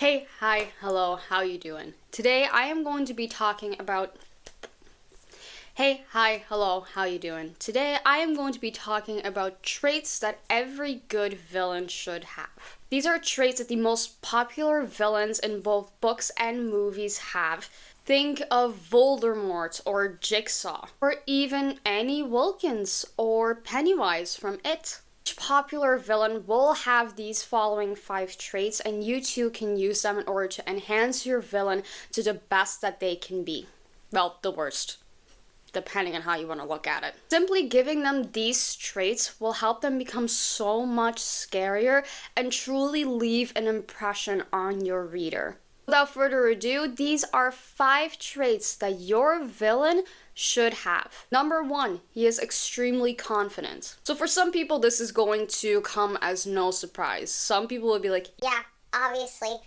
Hey, hi, hello, how you doing? Today I am going to be talking about Hey, hi, hello, how you doing? Today I am going to be talking about traits that every good villain should have. These are traits that the most popular villains in both books and movies have. Think of Voldemort or Jigsaw, or even Annie Wilkins or Pennywise from It. Each popular villain will have these following 5 traits, and you too can use them in order to enhance your villain to the best that they can be. Well, the worst, depending on how you want to look at it. Simply giving them these traits will help them become so much scarier and truly leave an impression on your reader. Without further ado, these are 5 traits that your villain should have. Number 1, he is extremely confident. So for some people, this is going to come as no surprise. Some people will be like, yeah, obviously.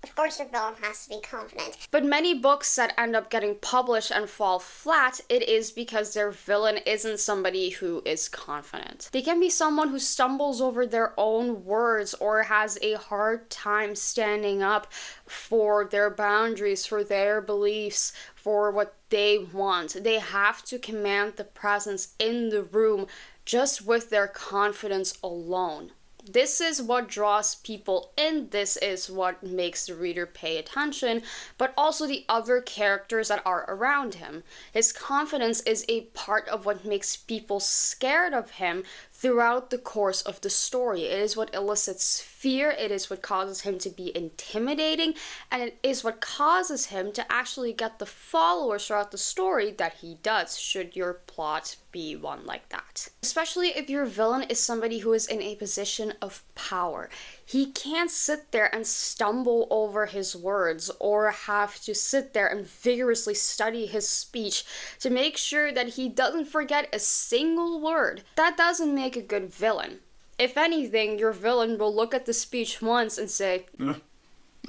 Of course your villain has to be confident. But many books that end up getting published and fall flat, it is because their villain isn't somebody who is confident. They can be someone who stumbles over their own words or has a hard time standing up for their boundaries, for their beliefs, for what they want. They have to command the presence in the room just with their confidence alone. This is what draws people in, this is what makes the reader pay attention, but also the other characters that are around him. His confidence is a part of what makes people scared of him throughout the course of the story. It is what elicits fear, it is what causes him to be intimidating, and it is what causes him to actually get the followers throughout the story that he does, should your plot be one like that. Especially if your villain is somebody who is in a position of power. He can't sit there and stumble over his words or have to sit there and vigorously study his speech to make sure that he doesn't forget a single word. That doesn't make a good villain. If anything, your villain will look at the speech once and say,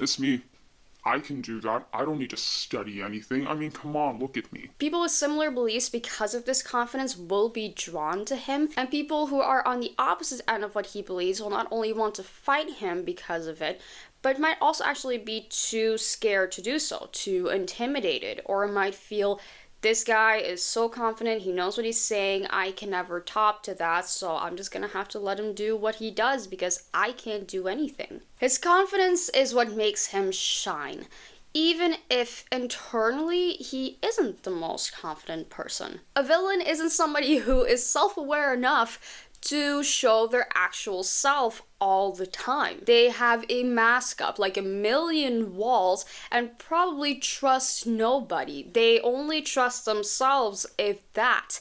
It's me. I can do that. I don't need to study anything. I mean, come on, look at me. People with similar beliefs because of this confidence will be drawn to him, and people who are on the opposite end of what he believes will not only want to fight him because of it, but might also actually be too scared to do so, too intimidated, or might feel this guy is so confident, he knows what he's saying, I can never top to that, so I'm just gonna have to let him do what he does because I can't do anything. His confidence is what makes him shine, even if internally he isn't the most confident person. A villain isn't somebody who is self-aware enough to show their actual self all the time. They have a mask up, like a million walls, and probably trust nobody. They only trust themselves, if that.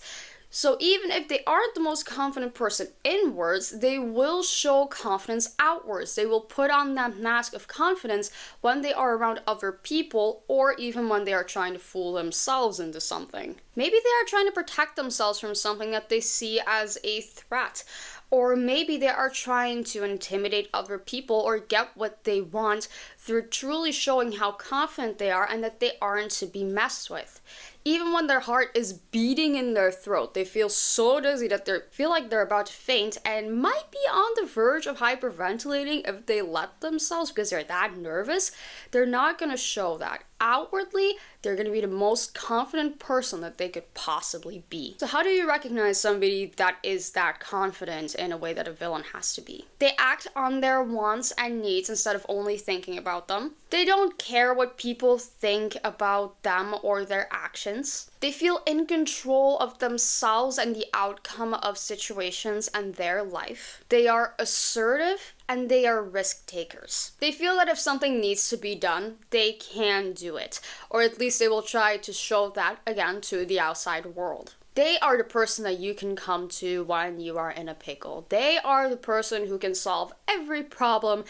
So even if they aren't the most confident person inwards, they will show confidence outwards. They will put on that mask of confidence when they are around other people, or even when they are trying to fool themselves into something. Maybe they are trying to protect themselves from something that they see as a threat. Or maybe they are trying to intimidate other people or get what they want through truly showing how confident they are and that they aren't to be messed with. Even when their heart is beating in their throat, they feel so dizzy that they feel like they're about to faint and might be on the verge of hyperventilating if they let themselves because they're that nervous. They're not going to show that. Outwardly, they're going to be the most confident person that they could possibly be. So how do you recognize somebody that is that confident in a way that a villain has to be? They act on their wants and needs instead of only thinking about them. They don't care what people think about them or their actions. They feel in control of themselves and the outcome of situations and their life. They are assertive and they are risk takers. They feel that if something needs to be done, they can do it, or at least they will try to show that again to the outside world. They are the person that you can come to when you are in a pickle. They are the person who can solve every problem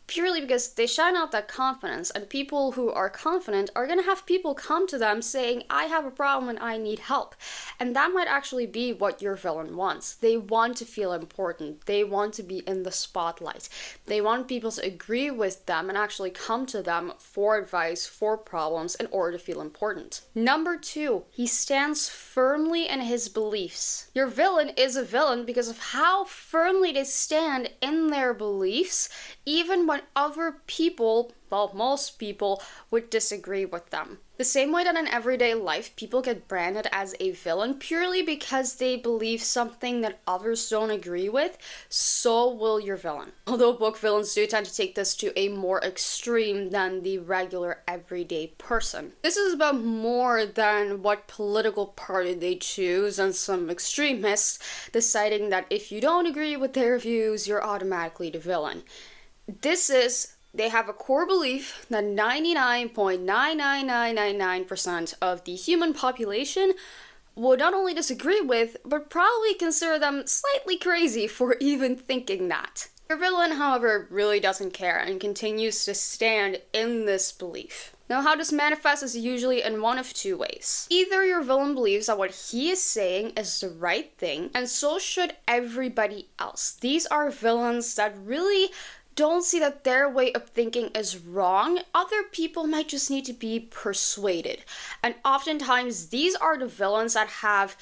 purely because they shine out that confidence, and people who are confident are going to have people come to them saying, I have a problem and I need help. And that might actually be what your villain wants. They want to feel important. They want to be in the spotlight. They want people to agree with them and actually come to them for advice, for problems, in order to feel important. Number 2, he stands firmly in his beliefs. Your villain is a villain because of how firmly they stand in their beliefs, even when when other people, well, most people, would disagree with them. The same way that in everyday life, people get branded as a villain purely because they believe something that others don't agree with, so will your villain. Although book villains do tend to take this to a more extreme than the regular everyday person. This is about more than what political party they choose and some extremists deciding that if you don't agree with their views, you're automatically the villain. They have a core belief that 99.99999% of the human population would not only disagree with, but probably consider them slightly crazy for even thinking that. Your villain, however, really doesn't care and continues to stand in this belief. Now, how this manifests is usually in one of two ways. Either your villain believes that what he is saying is the right thing, and so should everybody else. These are villains that really don't see that their way of thinking is wrong. Other people might just need to be persuaded. And oftentimes, these are the villains that have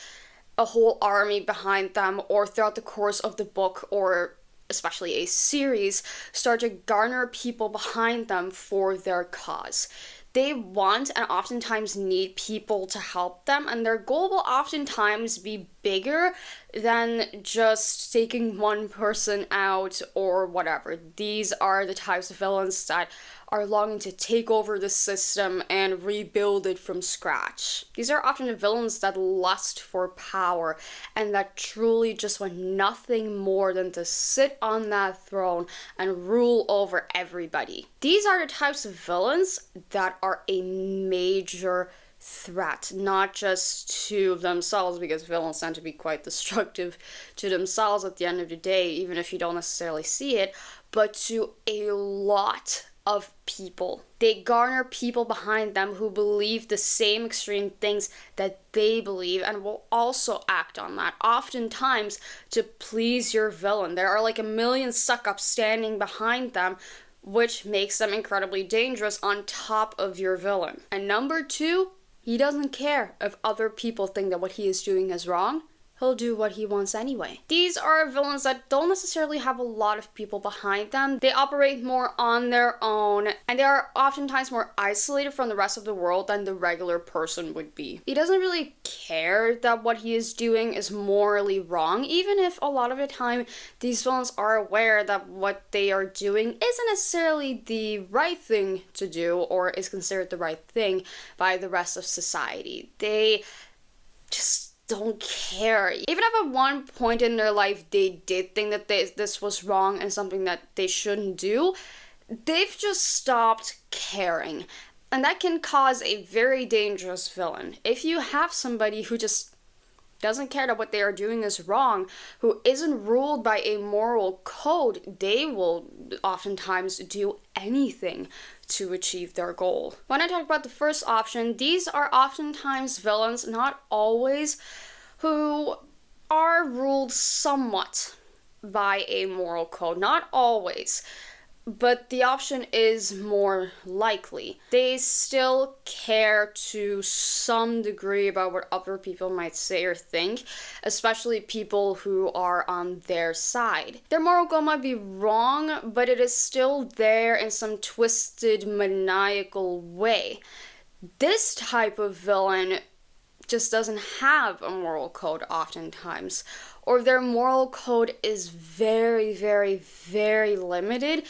a whole army behind them, or throughout the course of the book, or especially a series, start to garner people behind them for their cause. They want and oftentimes need people to help them, and their goal will oftentimes be bigger than just taking one person out or whatever. These are the types of villains that are longing to take over the system and rebuild it from scratch. These are often the villains that lust for power and that truly just want nothing more than to sit on that throne and rule over everybody. These are the types of villains that are a major threat, not just to themselves, because villains tend to be quite destructive to themselves at the end of the day, even if you don't necessarily see it, but to a lot of people. They garner people behind them who believe the same extreme things that they believe and will also act on that, oftentimes to please your villain. There are like a million suck-ups standing behind them, which makes them incredibly dangerous on top of your villain. And number two, he doesn't care if other people think that what he is doing is wrong. He'll do what he wants anyway. These are villains that don't necessarily have a lot of people behind them. They operate more on their own, and they are oftentimes more isolated from the rest of the world than the regular person would be. He doesn't really care that what he is doing is morally wrong, even if a lot of the time these villains are aware that what they are doing isn't necessarily the right thing to do or is considered the right thing by the rest of society. They just don't care. Even if at one point in their life they did think that this was wrong and something that they shouldn't do, they've just stopped caring. And that can cause a very dangerous villain. If you have somebody who just doesn't care that what they are doing is wrong, who isn't ruled by a moral code, they will oftentimes do anything to achieve their goal. When I talk about the first option, these are oftentimes villains, not always, who are ruled somewhat by a moral code. Not always, but the option is more likely. They still care to some degree about what other people might say or think, especially people who are on their side. Their moral code might be wrong, but it is still there in some twisted, maniacal way. This type of villain just doesn't have a moral code oftentimes, or their moral code is very, very, very limited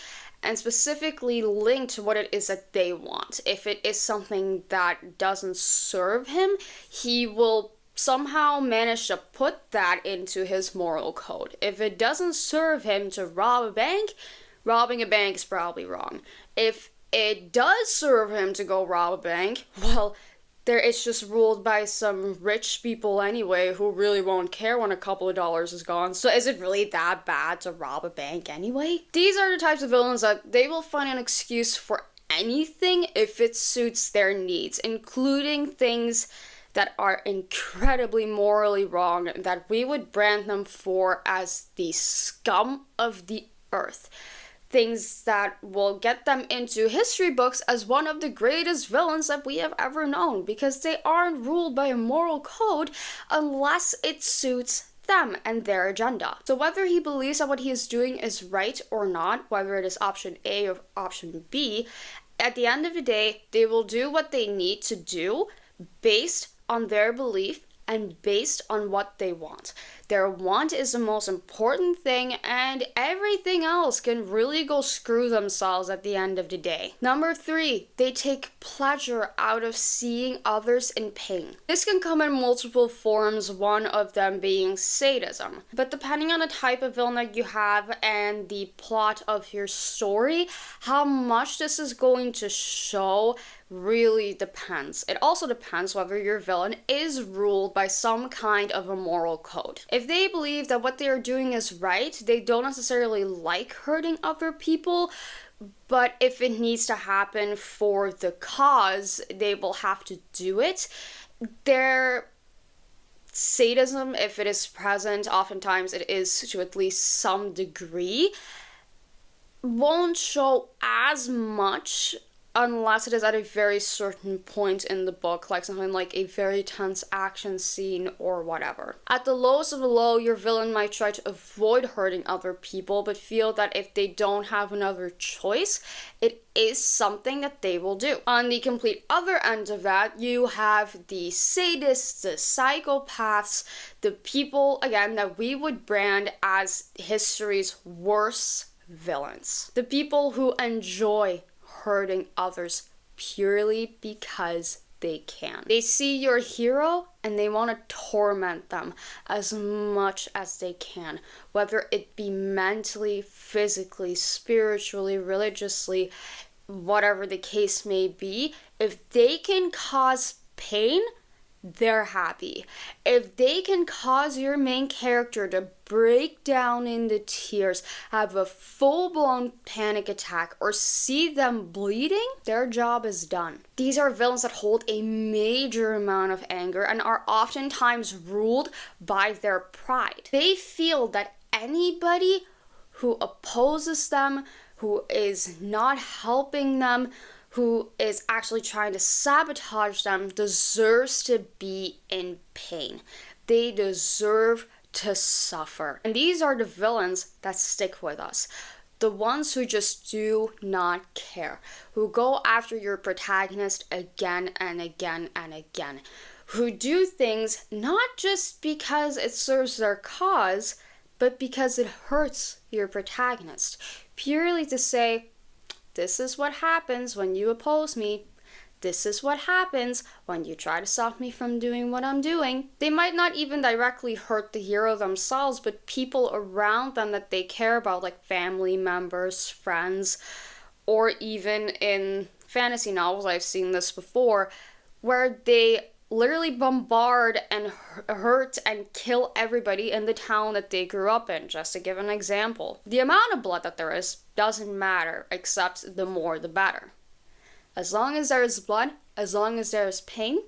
and specifically linked to what it is that they want. If it is something that doesn't serve him, he will somehow manage to put that into his moral code. If it doesn't serve him to rob a bank, robbing a bank is probably wrong. If it does serve him to go rob a bank, well, it's just ruled by some rich people anyway who really won't care when a couple of dollars is gone. So is it really that bad to rob a bank anyway? These are the types of villains that they will find an excuse for anything if it suits their needs, including things that are incredibly morally wrong that we would brand them for as the scum of the earth. Things that will get them into history books as one of the greatest villains that we have ever known, because they aren't ruled by a moral code unless it suits them and their agenda. So whether he believes that what he is doing is right or not, whether it is option A or option B, at the end of the day, they will do what they need to do based on their belief and based on what they want. Their want is the most important thing, and everything else can really go screw themselves at the end of the day. Number 3, they take pleasure out of seeing others in pain. This can come in multiple forms, one of them being sadism. But depending on the type of villain that you have and the plot of your story, how much this is going to show really depends. It also depends whether your villain is ruled by some kind of a moral code. If they believe that what they are doing is right, they don't necessarily like hurting other people, but if it needs to happen for the cause, they will have to do it. Their sadism, if it is present, oftentimes it is to at least some degree, won't show as much unless it is at a very certain point in the book, like something like a very tense action scene or whatever. At the lowest of the low, your villain might try to avoid hurting other people, but feel that if they don't have another choice, it is something that they will do. On the complete other end of that, you have the sadists, the psychopaths, the people, again, that we would brand as history's worst villains. The people who enjoy hurting others purely because they can. They see your hero and they want to torment them as much as they can, whether it be mentally, physically, spiritually, religiously, whatever the case may be. If they can cause pain, they're happy. If they can cause your main character to break down into tears, have a full-blown panic attack, or see them bleeding, their job is done. These are villains that hold a major amount of anger and are oftentimes ruled by their pride. They feel that anybody who opposes them, who is not helping them, who is actually trying to sabotage them, deserves to be in pain. They deserve to suffer. And these are the villains that stick with us. The ones who just do not care, who go after your protagonist again and again and again, who do things not just because it serves their cause, but because it hurts your protagonist, purely to say, this is what happens when you oppose me. This is what happens when you try to stop me from doing what I'm doing. They might not even directly hurt the hero themselves, but people around them that they care about, like family members, friends, or even in fantasy novels, I've seen this before, where they literally bombard and hurt and kill everybody in the town that they grew up in, just to give an example. The amount of blood that there is doesn't matter, except the more the better. As long as there is blood, as long as there is pain,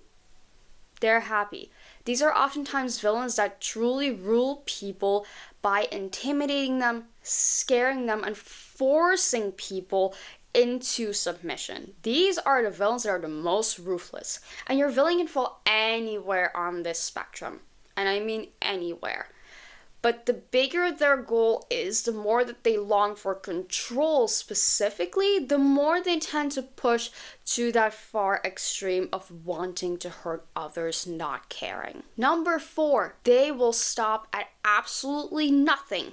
they're happy. These are oftentimes villains that truly rule people by intimidating them, scaring them, and forcing people into submission. These are the villains that are the most ruthless. And your villain can fall anywhere on this spectrum. And I mean anywhere. But the bigger their goal is, the more that they long for control specifically, the more they tend to push to that far extreme of wanting to hurt others, not caring. Number 4, they will stop at absolutely nothing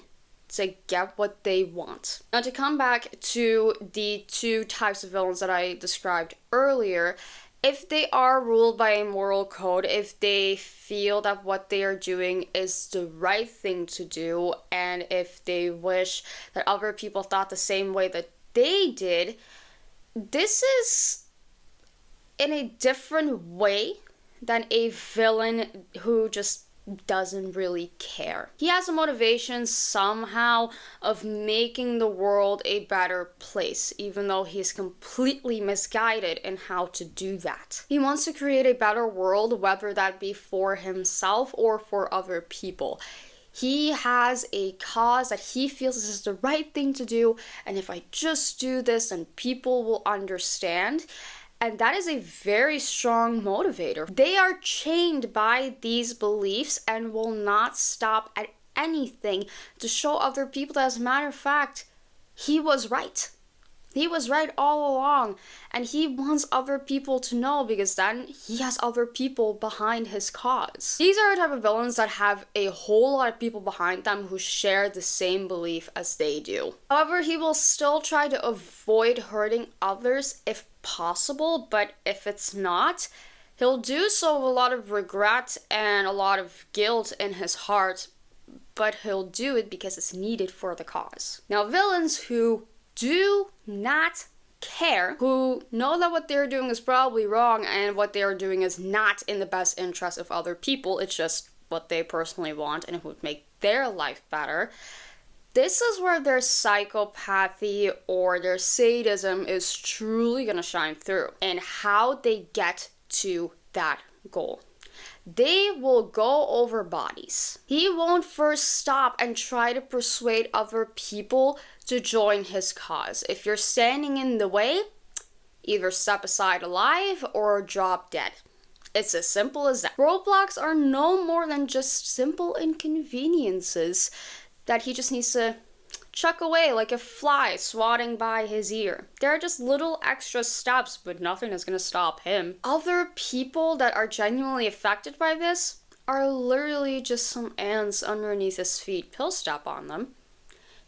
to get what they want. Now, to come back to the 2 types of villains that I described earlier, if they are ruled by a moral code, if they feel that what they are doing is the right thing to do, and if they wish that other people thought the same way that they did, this is in a different way than a villain who just doesn't really care. He has a motivation somehow of making the world a better place, even though he's completely misguided in how to do that. He wants to create a better world, whether that be for himself or for other people. He has a cause that he feels this is the right thing to do, and if I just do this, then people will understand. And that is a very strong motivator. They are chained by these beliefs and will not stop at anything to show other people that, as a matter of fact, he was right. He was right all along, and he wants other people to know because then he has other people behind his cause. These are the type of villains that have a whole lot of people behind them who share the same belief as they do. However, he will still try to avoid hurting others if possible, but if it's not, he'll do so with a lot of regret and a lot of guilt in his heart, but he'll do it because it's needed for the cause. Now, villains who do not care, who know that what they're doing is probably wrong and what they're doing is not in the best interest of other people, it's just what they personally want and it would make their life better. This is where their psychopathy or their sadism is truly gonna shine through and how they get to that goal. They will go over bodies. He won't first stop and try to persuade other people to join his cause. If you're standing in the way, either step aside alive or drop dead. It's as simple as that. Roadblocks are no more than just simple inconveniences that he just needs to chuck away like a fly swatting by his ear. They're just little extra steps, but nothing is going to stop him. Other people that are genuinely affected by this are literally just some ants underneath his feet. He'll step on them.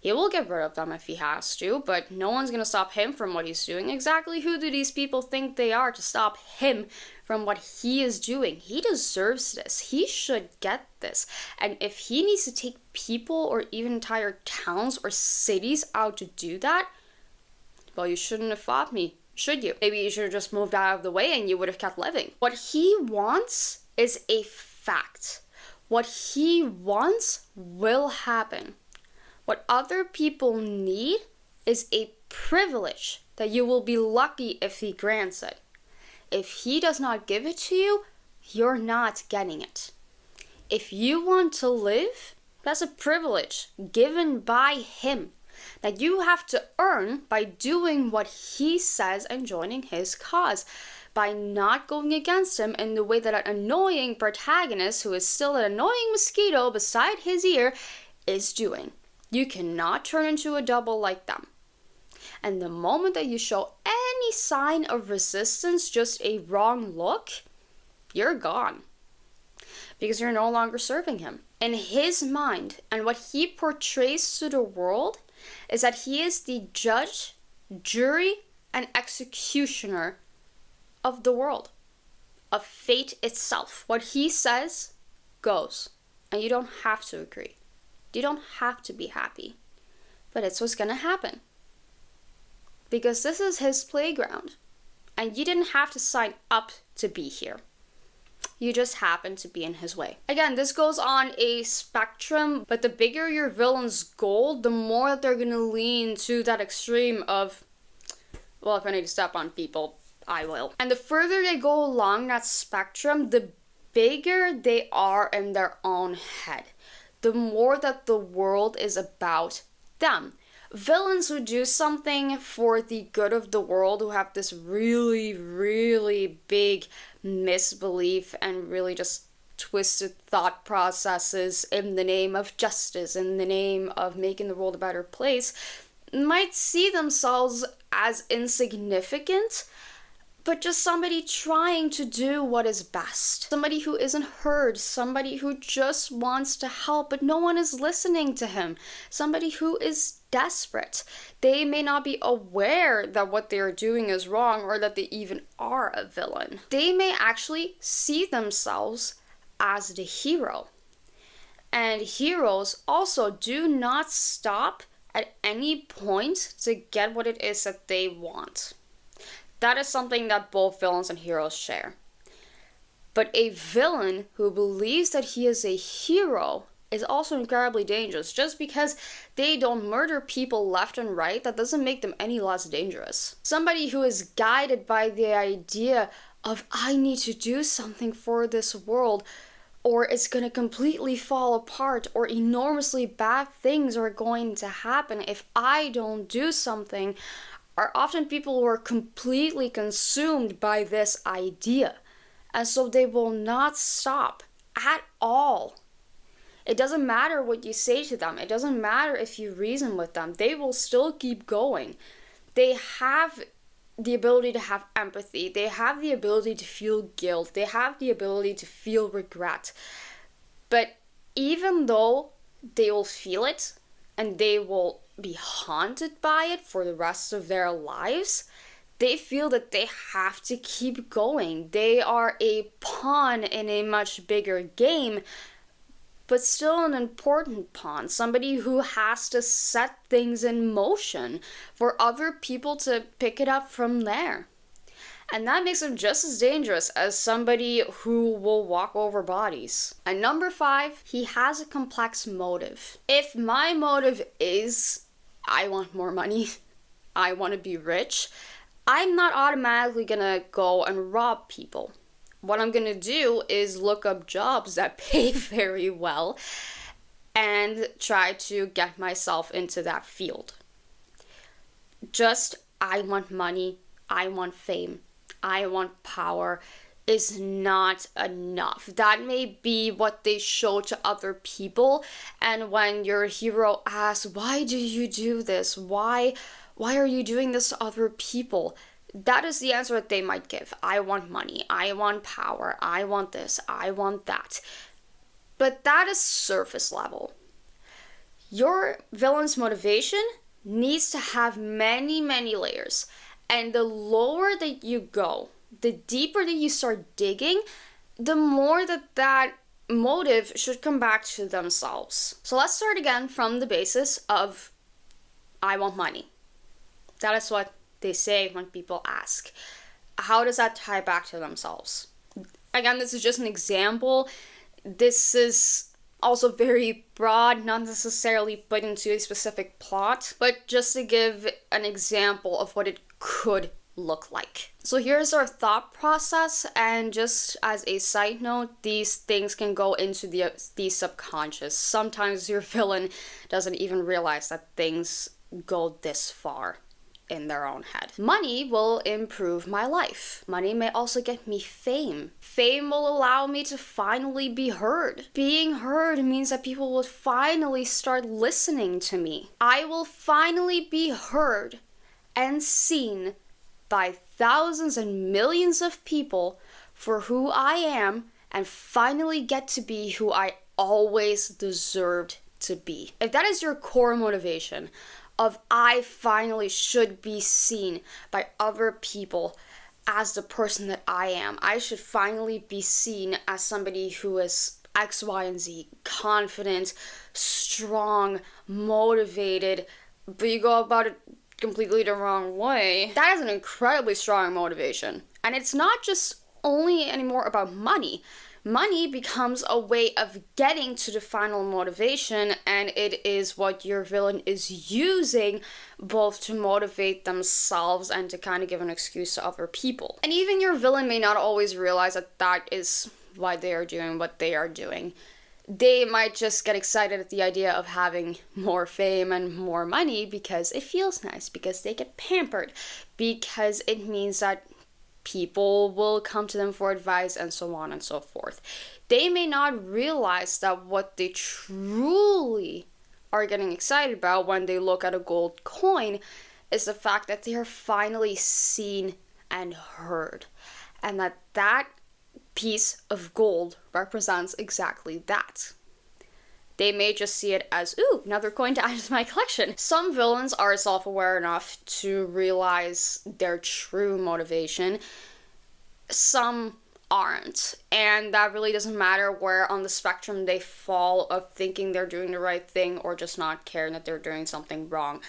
He will get rid of them if he has to, but no one's going to stop him from what he's doing. Exactly who do these people think they are to stop him from what he is doing? He deserves this. He should get this. And if he needs to take people or even entire towns or cities out to do that, well, you shouldn't have fought me, should you? Maybe you should have just moved out of the way and you would have kept living. What he wants is a fact. What he wants will happen. What other people need is a privilege that you will be lucky if he grants it. If he does not give it to you, you're not getting it. If you want to live, that's a privilege given by him that you have to earn by doing what he says and joining his cause, by not going against him in the way that an annoying protagonist, who is still an annoying mosquito beside his ear, is doing. You cannot turn into a double like them. And the moment that you show any sign of resistance, just a wrong look, you're gone. Because you're no longer serving him. In his mind, and what he portrays to the world, is that he is the judge, jury, and executioner of the world, of fate itself. What he says goes, and you don't have to agree. You don't have to be happy, but it's what's gonna happen. Because this is his playground, and you didn't have to sign up to be here. You just happen to be in his way. Again, this goes on a spectrum, but the bigger your villain's goal, the more that they're gonna lean to that extreme of, well, if I need to step on people, I will. And the further they go along that spectrum, the bigger they are in their own head. The more that the world is about them. Villains who do something for the good of the world, who have this really, really big misbelief and really just twisted thought processes in the name of justice, in the name of making the world a better place, might see themselves as insignificant, but just somebody trying to do what is best. Somebody who isn't heard. Somebody who just wants to help, but no one is listening to him. Somebody who is desperate. They may not be aware that what they are doing is wrong or that they even are a villain. They may actually see themselves as the hero. And heroes also do not stop at any point to get what it is that they want. That is something that both villains and heroes share. But a villain who believes that he is a hero is also incredibly dangerous. Just because they don't murder people left and right, that doesn't make them any less dangerous. Somebody who is guided by the idea of, I need to do something for this world, or it's going to completely fall apart, or enormously bad things are going to happen if I don't do something, are often people who are completely consumed by this idea. And so they will not stop at all. It doesn't matter what you say to them. It doesn't matter if you reason with them. They will still keep going. They have the ability to have empathy. They have the ability to feel guilt. They have the ability to feel regret. But even though they will feel it and they will be haunted by it for the rest of their lives, they feel that they have to keep going. They are a pawn in a much bigger game, but still an important pawn, somebody who has to set things in motion for other people to pick it up from there. And that makes him just as dangerous as somebody who will walk over bodies. And number 5, he has a complex motive. If my motive is, I want more money, I want to be rich, I'm not automatically gonna go and rob people. What I'm going to do is look up jobs that pay very well and try to get myself into that field. Just, I want money, I want fame, I want power is not enough. That may be what they show to other people, and when your hero asks, why do you do this? Why are you doing this to other people? That is the answer that they might give. I want money. I want power. I want this. I want that. But that is surface level. Your villain's motivation needs to have many, many layers. And the lower that you go, the deeper that you start digging, the more that motive should come back to themselves. So let's start again from the basis of I want money. That is what they say when people ask. How does that tie back to themselves? Again, this is just an example. This is also very broad, not necessarily put into a specific plot, but just to give an example of what it could look like. So here's our thought process, and just as a side note, these things can go into the subconscious. Sometimes your villain doesn't even realize that things go this far in their own head. Money will improve my life. Money may also get me fame. Fame will allow me to finally be heard. Being heard means that people will finally start listening to me. I will finally be heard and seen by thousands and millions of people for who I am, and finally get to be who I always deserved to be. If that is your core motivation, of I finally should be seen by other people as the person that I am. I should finally be seen as somebody who is X, Y, and Z, confident, strong, motivated, but you go about it completely the wrong way. That is an incredibly strong motivation. And it's not just only anymore about money. Money becomes a way of getting to the final motivation, and it is what your villain is using both to motivate themselves and to kind of give an excuse to other people. And even your villain may not always realize that that is why they are doing what they are doing. They might just get excited at the idea of having more fame and more money because it feels nice, because they get pampered, because it means that people will come to them for advice, and so on and so forth. They may not realize that what they truly are getting excited about when they look at a gold coin is the fact that they are finally seen and heard, and that piece of gold represents exactly that. They may just see it as, ooh, another coin to add to my collection. Some villains are self-aware enough to realize their true motivation. Some aren't. And that really doesn't matter where on the spectrum they fall of thinking they're doing the right thing or just not caring that they're doing something wrong.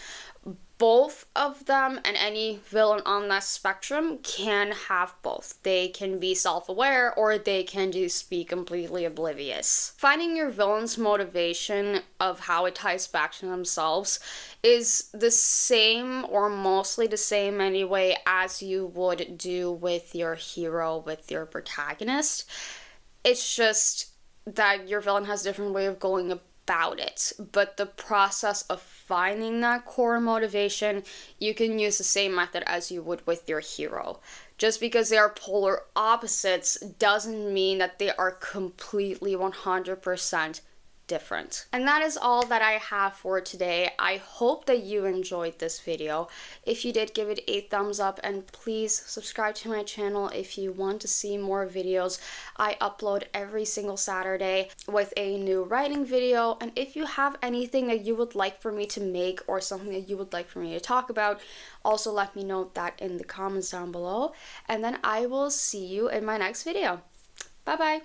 Both of them and any villain on that spectrum can have both. They can be self-aware or they can just be completely oblivious. Finding your villain's motivation of how it ties back to themselves is the same, or mostly the same anyway, as you would do with your hero, with your protagonist. It's just that your villain has a different way of going about it. But the process of finding that core motivation, you can use the same method as you would with your hero. Just because they are polar opposites doesn't mean that they are completely 100% different. And that is all that I have for today. I hope that you enjoyed this video. If you did, give it a thumbs up, and please subscribe to my channel if you want to see more videos. I upload every single Saturday with a new writing video, and if you have anything that you would like for me to make or something that you would like for me to talk about, also let me know that in the comments down below, and then I will see you in my next video. Bye bye.